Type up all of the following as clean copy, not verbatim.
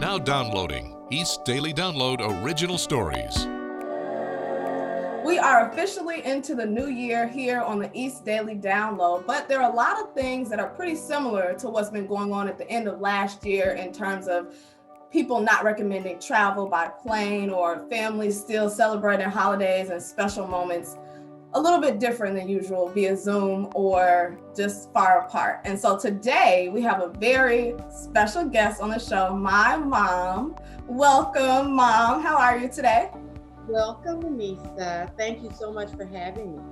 Now downloading East Daily Download Original Stories. We are officially into the new year here on the East Daily Download, but there are a lot of things that are pretty similar to what's been going on at the end of last year in terms of people not recommending travel by plane or families still celebrating holidays and special moments a little bit different than usual via Zoom or just far apart. And so today we have a very special guest on the show, my mom. Welcome, Mom. How are you today? Welcome, Anissa. Thank you so much for having me.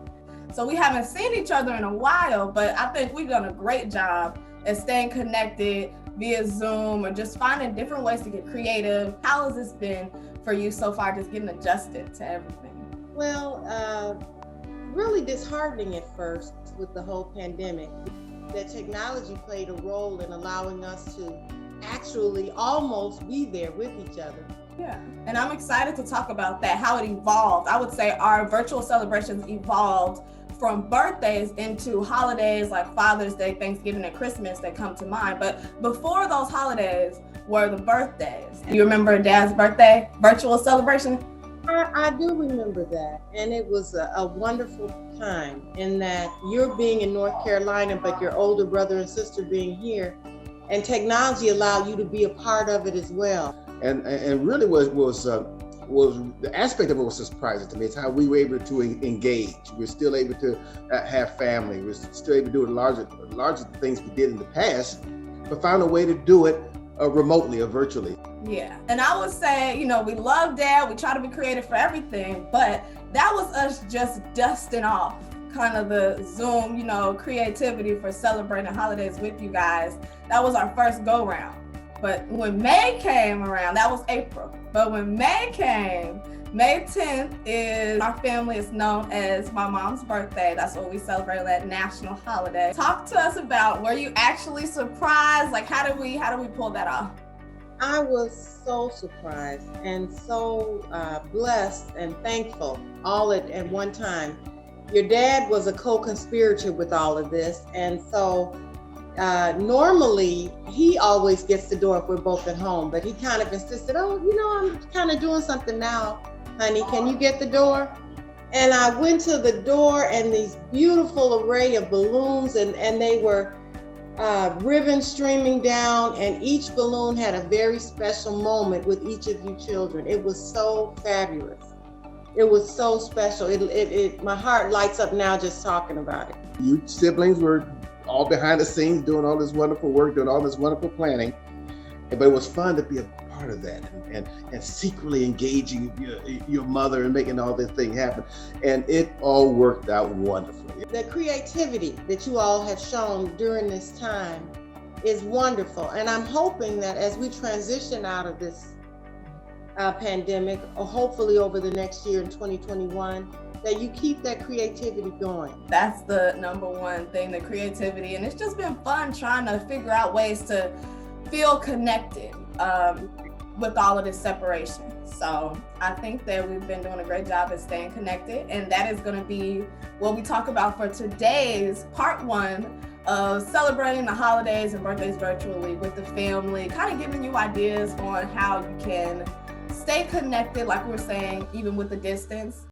So we haven't seen each other in a while, but I think we've done a great job at staying connected via Zoom or just finding different ways to get creative. How has this been for you so far, just getting adjusted to everything? Well, really disheartening at first with the whole pandemic. That technology played a role in allowing us to actually almost be there with each other. Yeah, and I'm excited to talk about that, how it evolved. I would say our virtual celebrations evolved from birthdays into holidays like Father's Day, Thanksgiving, and Christmas that come to mind. But before those holidays were the birthdays. You remember Dad's birthday virtual celebration? I do remember that, and it was a wonderful time in that you're being in North Carolina, but your older brother and sister being here, and technology allowed you to be a part of it as well. And really was the aspect of it was surprising to me. It's how we were able to engage. We're still able to have family. We're still able to do the larger things we did in the past, but found a way to do it remotely or virtually. Yeah, and I would say, we love Dad. We try to be creative for everything, but that was us just dusting off kind of the Zoom, creativity for celebrating holidays with you guys. That was our first go round. But when May came around, that was April. But when May came, May 10th is, our family is known as my mom's birthday. That's what we celebrate, that national holiday. Talk to us about, were you actually surprised? Like, how did we pull that off? I was so surprised and so blessed and thankful all at one time. Your dad was a co-conspirator with all of this, and so normally he always gets the door if we're both at home, but he kind of insisted, I'm kind of doing something now, honey, can you get the door? And I went to the door, and these beautiful array of balloons, and they were ribbon streaming down, and each balloon had a very special moment with each of you children. It was so fabulous. It was so special. My heart lights up now just talking about it. You siblings were all behind the scenes doing all this wonderful work, doing all this wonderful planning, but it was fun to be a part of that and secretly engaging your mother and making all this thing happen. And it all worked out wonderfully. The creativity that you all have shown during this time is wonderful. And I'm hoping that as we transition out of this pandemic, or hopefully over the next year in 2021, that you keep that creativity going. That's the number one thing, the creativity. And it's just been fun trying to figure out ways to feel connected with all of this separation. So I think that we've been doing a great job at staying connected. And that is going to be what we talk about for today's part one of celebrating the holidays and birthdays virtually with the family, kind of giving you ideas on how you can stay connected, like we were saying, even with the distance.